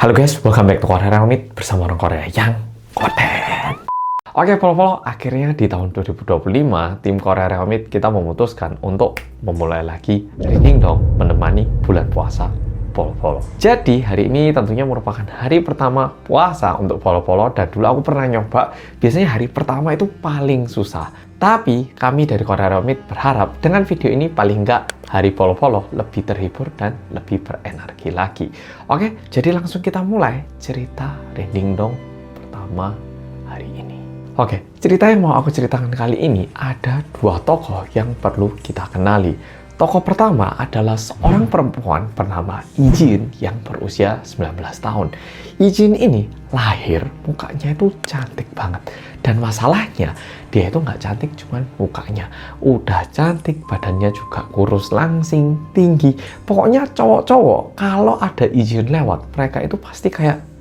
Halo guys, welcome back to Korea Ramit bersama orang Korea yang konten. Oke, follow-follow, akhirnya di tahun 2025, tim Korea Ramit kita memutuskan untuk memulai lagi Ring Dong menemani bulan puasa follow-follow. Jadi, hari ini tentunya merupakan hari pertama puasa untuk follow-follow, dan dulu aku pernah nyoba, biasanya hari pertama itu paling susah. Tapi, kami dari Korea Ramit berharap dengan video ini paling nggak hari follow-follow lebih terhibur dan lebih berenergi lagi. Oke, jadi langsung kita mulai cerita Ring Dong pertama hari ini. Oke, cerita yang mau aku ceritakan kali ini ada dua tokoh yang perlu kita kenali. Tokoh pertama adalah seorang perempuan bernama Ijin yang berusia 19 tahun. Ijin ini lahir, mukanya itu cantik banget. Dan masalahnya, dia itu nggak cantik cuman mukanya. Udah cantik, badannya juga kurus, langsing, tinggi. Pokoknya cowok-cowok, kalau ada Ijin lewat, mereka itu pasti kayak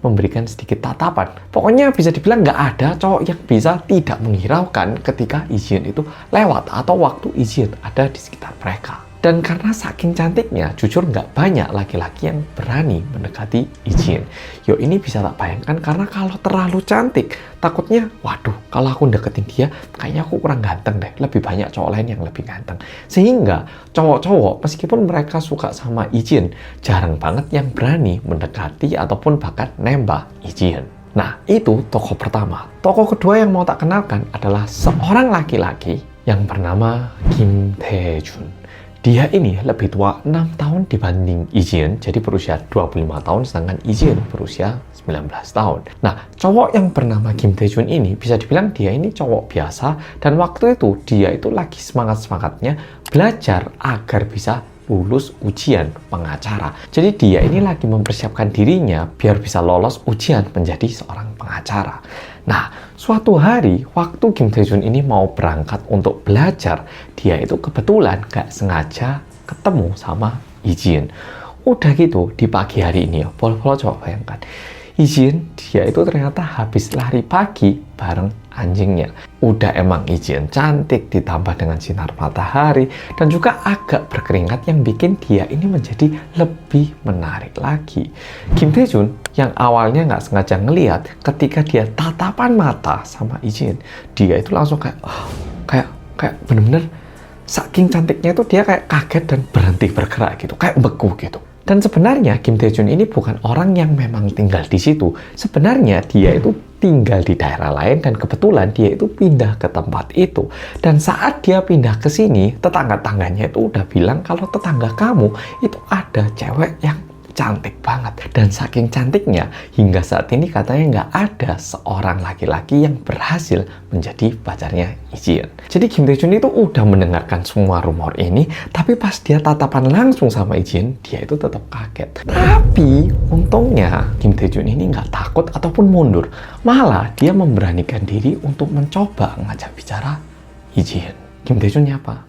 memberikan sedikit tatapan. Pokoknya bisa dibilang nggak ada cowok yang bisa tidak menghiraukan ketika Ijin itu lewat atau waktu Ijin ada di sekitar mereka. Dan karena saking cantiknya, jujur nggak banyak laki-laki yang berani mendekati Ijin. Yo, ini bisa tak bayangkan karena kalau terlalu cantik, takutnya, waduh, kalau aku deketin dia, kayaknya aku kurang ganteng deh. Lebih banyak cowok lain yang lebih ganteng. Sehingga cowok-cowok, meskipun mereka suka sama Ijin, jarang banget yang berani mendekati ataupun bahkan nembak Ijin. Nah, itu tokoh pertama. Tokoh kedua yang mau tak kenalkan adalah seorang laki-laki yang bernama Kim Tae-jun. Dia ini lebih tua 6 tahun dibanding Ijin, jadi berusia 25 tahun, sedangkan Ijin berusia 19 tahun. Nah, cowok yang bernama Kim Tae-jun ini bisa dibilang dia ini cowok biasa, dan waktu itu dia itu lagi semangat-semangatnya belajar agar bisa lulus ujian pengacara. Jadi dia ini lagi mempersiapkan dirinya biar bisa lolos ujian menjadi seorang pengacara. Nah, suatu hari waktu Kim Tae-jun ini mau berangkat untuk belajar, dia itu kebetulan gak sengaja ketemu sama Ijin. Udah gitu, di pagi hari ini ya, boleh coba bayangkan. Ijin, dia itu ternyata habis lari pagi bareng anjingnya. Udah emang Ijin cantik, ditambah dengan sinar matahari, dan juga agak berkeringat yang bikin dia ini menjadi lebih menarik lagi. Kim Tae-jun yang awalnya nggak sengaja ngeliat, ketika dia tatapan mata sama Ijin, dia itu langsung kayak bener-bener saking cantiknya itu dia kayak kaget dan berhenti bergerak gitu, kayak beku gitu. Dan sebenarnya Kim Tae-jun ini bukan orang yang memang tinggal di situ. Sebenarnya dia itu tinggal di daerah lain dan kebetulan dia itu pindah ke tempat itu. Dan saat dia pindah ke sini, tetangga-tangganya itu udah bilang kalau tetangga kamu itu ada cewek yang cantik banget. Dan saking cantiknya, hingga saat ini katanya nggak ada seorang laki-laki yang berhasil menjadi pacarnya Ijin. Jadi Kim Tae-jun itu udah mendengarkan semua rumor ini, tapi pas dia tatapan langsung sama Ijin, dia itu tetap kaget. Tapi untungnya Kim Tae-jun ini nggak takut ataupun mundur. Malah dia memberanikan diri untuk mencoba ngajak bicara Ijin. Kim Tae-jun nyapa,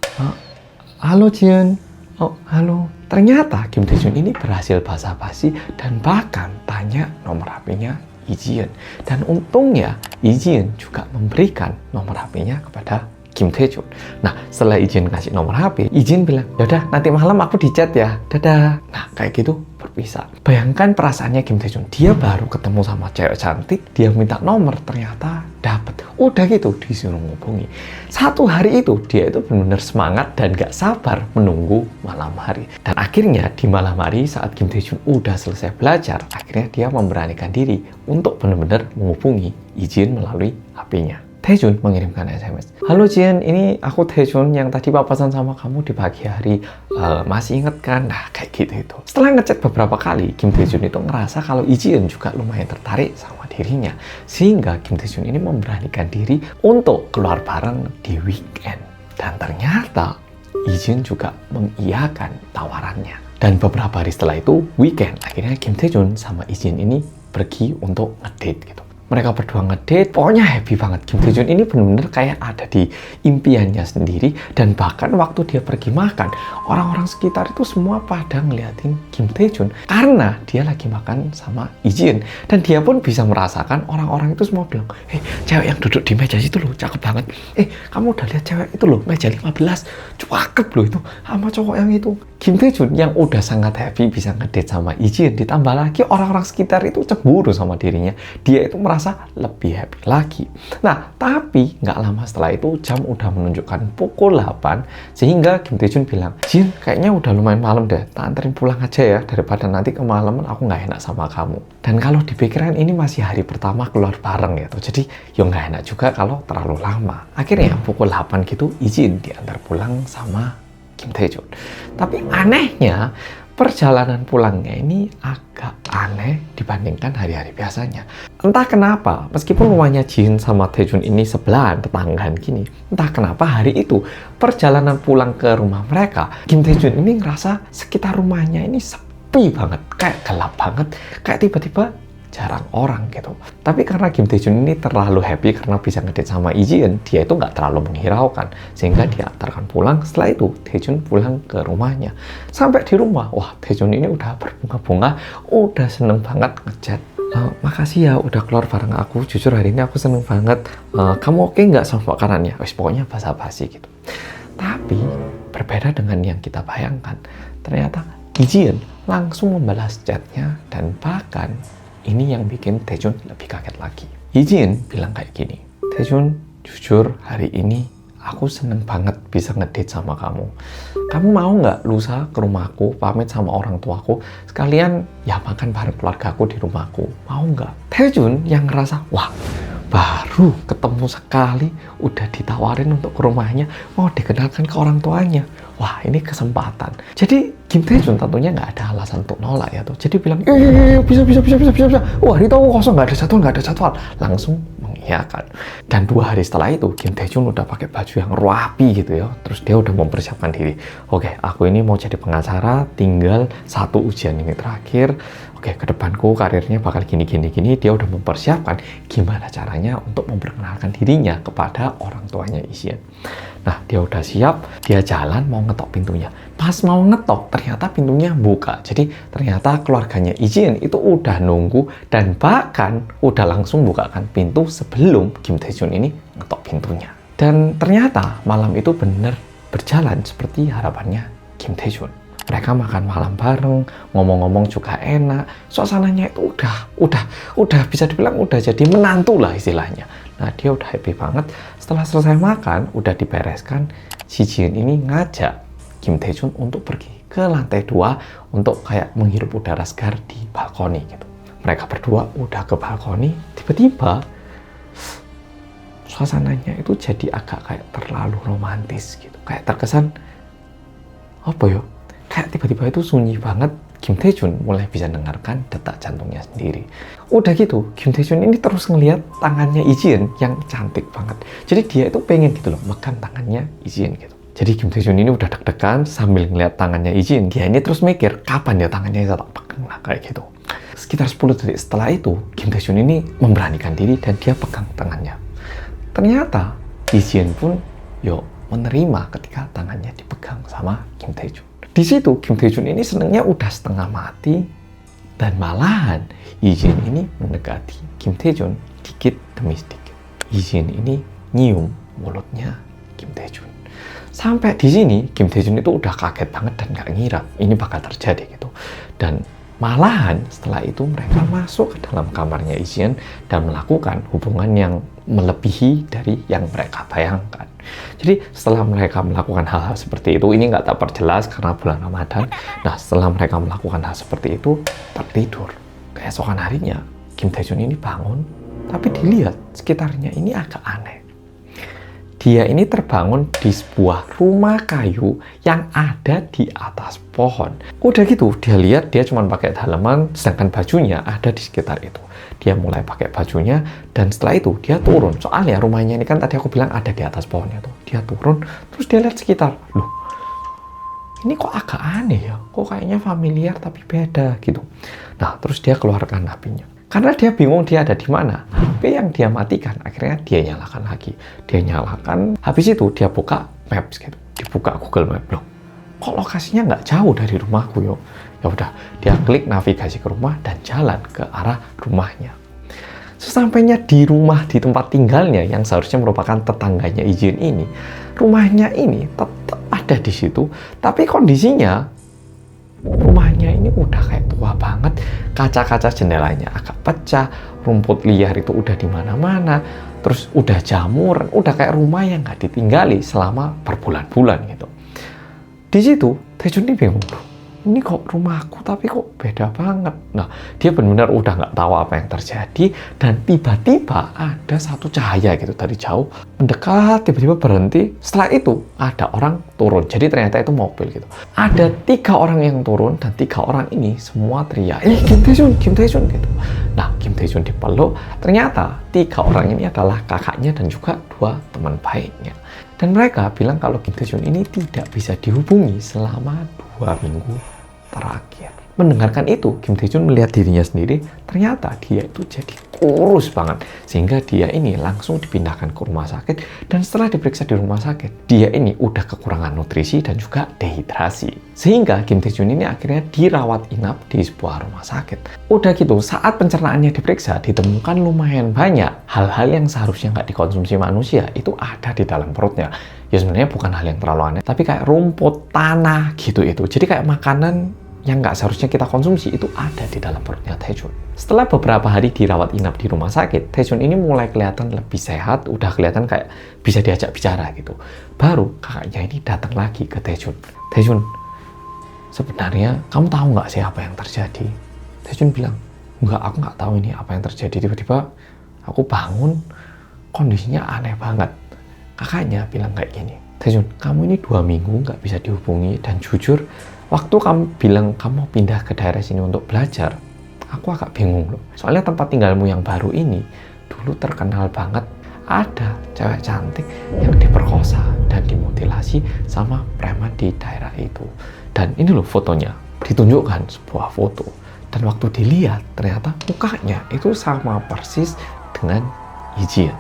halo Jin. Oh, halo. Ternyata Kim Tae-jun ini berhasil basa-basi dan bahkan tanya nomor HP-nya Ijin. Dan untungnya Ijin juga memberikan nomor HP-nya kepada Kim Tae-jun. Nah, setelah Ijin kasih nomor HP, Ijin bilang, yaudah nanti malam aku di chat ya, dadah. Nah, kayak gitu berpisah. Bayangkan perasaannya Kim Tae-jun, dia baru ketemu sama cewek cantik, dia minta nomor, ternyata dapet. Udah gitu disuruh ngubungi. Satu hari itu dia itu benar-benar semangat dan gak sabar menunggu malam hari. Dan akhirnya di malam hari saat Kim Tae-jun udah selesai belajar, akhirnya dia memberanikan diri untuk benar-benar menghubungi Ijin melalui HP-nya. Tae-jun mengirimkan SMS. Halo Jin, ini aku Tae-jun yang tadi papasan sama kamu di pagi hari. Masih inget kan? Nah, kayak gitu itu. Setelah ngechat beberapa kali, Kim Tae-jun itu ngerasa kalau Ijin juga lumayan tertarik sama dirinya. Sehingga Kim Tae-jun ini memberanikan diri untuk keluar bareng di weekend. Dan ternyata Ijin juga mengiyakan tawarannya. Dan beberapa hari setelah itu, weekend, akhirnya Kim Tae-jun sama Ijin ini pergi untuk ngedate gitu. mereka berdua ngedate, pokoknya happy banget. Kim Tae-jun ini bener-bener kayak ada di impiannya sendiri, dan bahkan waktu dia pergi makan, orang-orang sekitar itu semua pada ngeliatin Kim Tae-jun karena dia lagi makan sama Lee Ji-eun, dan dia pun bisa merasakan orang-orang itu semua bilang, cewek yang duduk di meja itu loh, cakep banget. Kamu udah lihat cewek itu loh, meja 15, cakep loh itu, sama cowok yang itu. Kim Tae-jun yang udah sangat happy bisa ngedate sama Lee Ji-eun, ditambah lagi orang-orang sekitar itu cemburu sama dirinya, dia itu merasa lebih happy lagi. Nah, tapi nggak lama setelah itu jam udah menunjukkan pukul 8, sehingga Kim Tae-jun bilang, Jin, kayaknya udah lumayan malam deh, tak anterin pulang aja ya, daripada nanti kemalaman aku nggak enak sama kamu. Dan kalau dipikirin ini masih hari pertama keluar bareng gitu, jadi ya nggak enak juga kalau terlalu lama. Akhirnya pukul 8 gitu, Lee Ji-eun diantar pulang sama Kim Tae-jun. Tapi anehnya, perjalanan pulangnya ini agak aneh dibandingkan hari-hari biasanya. Entah kenapa, meskipun rumahnya Jin sama Tae-jun ini sebelahan, tetanggaan gini, entah kenapa hari itu perjalanan pulang ke rumah mereka, Kim Tae-jun ini ngerasa sekitar rumahnya ini sepi banget, kayak gelap banget, kayak tiba-tiba jarang orang gitu. Tapi karena Kim Tae-jun ini terlalu happy karena bisa ngedate sama Lee Ji-eun, dia itu nggak terlalu menghiraukan, sehingga dia antarkan pulang. Setelah itu Tae-jun pulang ke rumahnya. Sampai di rumah, wah, Tae-jun ini udah berbunga-bunga, udah seneng banget ngechat, makasih ya udah keluar bareng aku, jujur hari ini aku seneng banget, kamu oke nggak sama makanannya? Pokoknya basa-basi gitu. Tapi berbeda dengan yang kita bayangkan, ternyata Lee Ji-eun langsung membalas chatnya, dan bahkan ini yang bikin Tae-jun lebih kaget lagi. Lee Ji-eun bilang kayak gini, Tae-jun, jujur hari ini aku seneng banget bisa ngedate sama kamu. Kamu mau nggak lusa ke rumahku, pamit sama orang tuaku, sekalian ya makan bareng keluargaku di rumahku, mau nggak? Tae-jun yang ngerasa, wah, baru ketemu sekali udah ditawarin untuk ke rumahnya, mau dikenalkan ke orang tuanya. Wah, ini kesempatan. Jadi Kim Tae-jun tentunya nggak ada alasan untuk nolak ya tuh. Jadi bilang, bisa. Wah, hari tahu kosong, nggak ada jadwal. Langsung mengiyakan. Dan 2 hari setelah itu, Kim Tae-jun udah pakai baju yang rapi gitu ya. Terus dia udah mempersiapkan diri. Oke, aku ini mau jadi pengacara, tinggal 1 ujian ini terakhir. Oke, ke depanku karirnya bakal gini. Dia udah mempersiapkan gimana caranya untuk memperkenalkan dirinya kepada orang tuanya Lee Ji-eun. Nah, dia udah siap, dia jalan mau ngetok pintunya. Pas mau ngetok, ternyata pintunya buka. Jadi ternyata keluarganya Lee Ji-eun itu udah nunggu, dan bahkan udah langsung bukakan pintu sebelum Kim Tae-jun ini ngetok pintunya. Dan ternyata malam itu bener berjalan seperti harapannya Kim Tae-jun. Mereka makan malam bareng, ngomong-ngomong juga enak, suasananya itu udah bisa dibilang udah jadi menantu lah istilahnya. Nah, dia udah happy banget. Setelah selesai makan, udah dibereskan, si Ji-eun ini ngajak Kim Tae-jun untuk pergi ke lantai 2 untuk kayak menghirup udara segar di balkoni gitu. Mereka berdua udah ke balkoni, tiba-tiba suasananya itu jadi agak kayak terlalu romantis gitu. Kayak terkesan, apa ya? Kayak tiba-tiba itu sunyi banget. Kim Tae-jun mulai bisa dengarkan detak jantungnya sendiri. Udah gitu, Kim Tae-jun ini terus ngeliat tangannya Lee Ji-eun yang cantik banget. Jadi dia itu pengen gitu loh, megang tangannya Lee Ji-eun gitu. Jadi Kim Tae-jun ini udah deg-degan sambil ngeliat tangannya Lee Ji-eun. Dia ini terus mikir, kapan ya tangannya saya tak pegang lah, kayak gitu. Sekitar 10 detik setelah itu, Kim Tae-jun ini memberanikan diri dan dia pegang tangannya. Ternyata Lee Ji-eun pun menerima ketika tangannya dipegang sama Kim Tae-jun. Di situ Kim Tae-jun ini senengnya udah setengah mati, dan malahan Lee Ji-eun ini mendekati Kim Tae-jun dikit demi sedikit. Lee Ji-eun ini nyium mulutnya Kim Tae-jun. Sampai di sini Kim Tae-jun itu udah kaget banget dan gak ngira ini bakal terjadi gitu. Dan malahan setelah itu mereka masuk ke dalam kamarnya Lee Ji-eun dan melakukan hubungan yang melebihi dari yang mereka bayangkan. Jadi setelah mereka melakukan hal-hal seperti itu, ini nggak tak perjelas karena bulan Ramadan. Nah, setelah mereka melakukan hal seperti itu, tertidur. Keesokan harinya, Kim Tae-jun ini bangun, tapi dilihat sekitarnya ini agak aneh. Dia ini terbangun di sebuah rumah kayu yang ada di atas pohon. Udah gitu, dia lihat dia cuma pakai daleman, sedangkan bajunya ada di sekitar itu. Dia mulai pakai bajunya, dan setelah itu dia turun. Soalnya rumahnya ini kan tadi aku bilang ada di atas pohonnya tuh. Dia turun, terus dia lihat sekitar. Loh, ini kok agak aneh ya? Kok kayaknya familiar tapi beda gitu. Nah, terus dia keluarkan apinya. Karena dia bingung dia ada di mana. HP yang dia matikan, akhirnya dia nyalakan lagi. Dia nyalakan, habis itu dia buka Maps gitu. Dibuka Google Maps. Loh, kok lokasinya nggak jauh dari rumahku yo? Ya udah, dia klik navigasi ke rumah dan jalan ke arah rumahnya. Sesampainya di rumah, di tempat tinggalnya yang seharusnya merupakan tetangganya Izin ini, rumahnya ini tetap ada di situ, tapi kondisinya rumahnya ini udah kayak tua banget, kaca-kaca jendelanya agak pecah, rumput liar itu udah di mana-mana, terus udah jamuran, udah kayak rumah yang nggak ditinggali selama berbulan-bulan gitu. Di situ, Taejun ini bingung, ini kok rumahku tapi kok beda banget. Nah, dia benar-benar udah nggak tahu apa yang terjadi, dan tiba-tiba ada satu cahaya gitu dari jauh mendekat, tiba-tiba berhenti. Setelah itu ada orang turun, jadi ternyata itu mobil gitu. Ada 3 orang yang turun, dan 3 orang ini semua teriak, Kim Taejun, Kim Taejun gitu. Nah, Kim Taejun dipeluk, ternyata 3 orang ini adalah kakaknya dan juga 2 teman baiknya. Dan mereka bilang kalau Kim Taejun ini tidak bisa dihubungi selama 2 minggu terakhir. Mendengarkan itu, Kim Taejun melihat dirinya sendiri, ternyata dia itu jadi kurus banget. Sehingga dia ini langsung dipindahkan ke rumah sakit, dan setelah diperiksa di rumah sakit, dia ini udah kekurangan nutrisi dan juga dehidrasi. Sehingga Kim Taejun ini akhirnya dirawat inap di sebuah rumah sakit. Udah gitu, saat pencernaannya diperiksa, ditemukan lumayan banyak hal-hal yang seharusnya nggak dikonsumsi manusia, itu ada di dalam perutnya. Ya sebenarnya bukan hal yang terlalu aneh, tapi kayak rumput, tanah gitu itu. Jadi kayak makanan yang nggak seharusnya kita konsumsi itu ada di dalam perutnya Taejun. Setelah beberapa hari dirawat inap di rumah sakit, Taejun ini mulai kelihatan lebih sehat, udah kelihatan kayak bisa diajak bicara gitu. Baru kakaknya ini datang lagi ke Taejun. Taejun, sebenarnya kamu tahu nggak sih apa yang terjadi? Taejun bilang, enggak, aku nggak tahu ini apa yang terjadi. Tiba-tiba aku bangun, kondisinya aneh banget. Kakaknya bilang kayak gini, Taejun, kamu ini 2 minggu nggak bisa dihubungi, dan jujur, waktu kamu bilang kamu pindah ke daerah sini untuk belajar, aku agak bingung loh. Soalnya tempat tinggalmu yang baru ini dulu terkenal banget ada cewek cantik yang diperkosa dan dimutilasi sama preman di daerah itu. Dan ini loh fotonya, ditunjukkan sebuah foto. Dan waktu dilihat, ternyata mukanya itu sama persis dengan Ijin.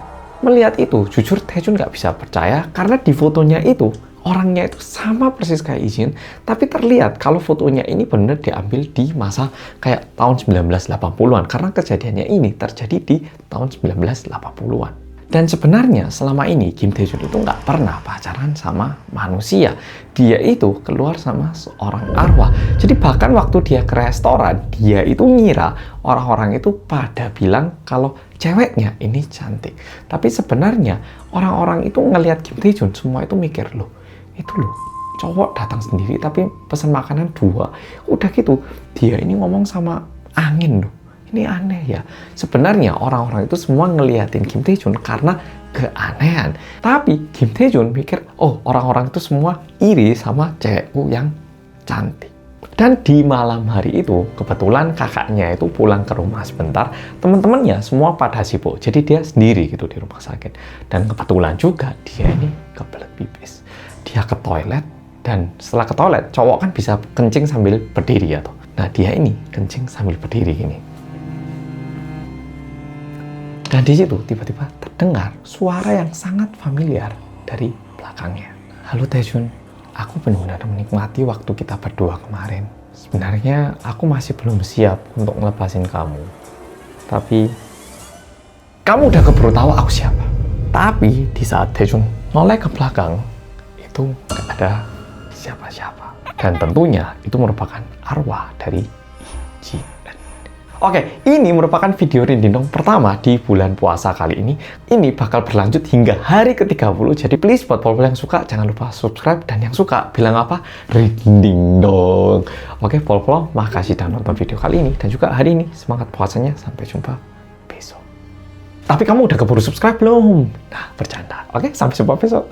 Melihat itu, jujur Taejun nggak bisa percaya, karena di fotonya itu orangnya itu sama persis kayak Ijin, tapi terlihat kalau fotonya ini benar diambil di masa kayak tahun 1980-an, karena kejadiannya ini terjadi di tahun 1980-an. Dan sebenarnya selama ini Kim Taejun itu nggak pernah pacaran sama manusia. Dia itu keluar sama seorang arwah. Jadi bahkan waktu dia ke restoran, dia itu ngira orang-orang itu pada bilang kalau ceweknya ini cantik. Tapi sebenarnya orang-orang itu ngelihat Kim Taejun, semua itu mikir, loh, itu loh, cowok datang sendiri tapi pesan makanan 2. Udah gitu, dia ini ngomong sama angin loh. Ini aneh ya. Sebenarnya orang-orang itu semua ngeliatin Kim Taejun karena keanehan. Tapi Kim Taejun mikir, oh, orang-orang itu semua iri sama cewekku yang cantik. Dan di malam hari itu, kebetulan kakaknya itu pulang ke rumah sebentar. Teman-temannya semua pada sibuk, jadi dia sendiri gitu di rumah sakit. Dan kebetulan juga dia ini kebelet pipis. Dia ke toilet, dan setelah ke toilet, cowok kan bisa kencing sambil berdiri ya toh. Nah, dia ini kencing sambil berdiri gini. Dan di situ tiba-tiba terdengar suara yang sangat familiar dari belakangnya. Halo Taejun, aku benar-benar menikmati waktu kita berdua kemarin. Sebenarnya aku masih belum siap untuk ngelepasin kamu. Tapi kamu udah keburu tahu aku siapa. Tapi di saat Taejun noleh ke belakang, itu gak ada siapa-siapa. Dan tentunya itu merupakan arwah dari Ijin. Oke, ini merupakan video Rindindong pertama di bulan puasa kali ini. Ini bakal berlanjut hingga hari ke-30. Jadi please buat pol-pol yang suka, jangan lupa subscribe. Dan yang suka, bilang apa? Rindindong. Oke, pol-pol, makasih sudah nonton video kali ini. Dan juga hari ini, semangat puasanya. Sampai jumpa besok. Tapi kamu udah keburu subscribe belum? Nah, bercanda. Oke, sampai jumpa besok.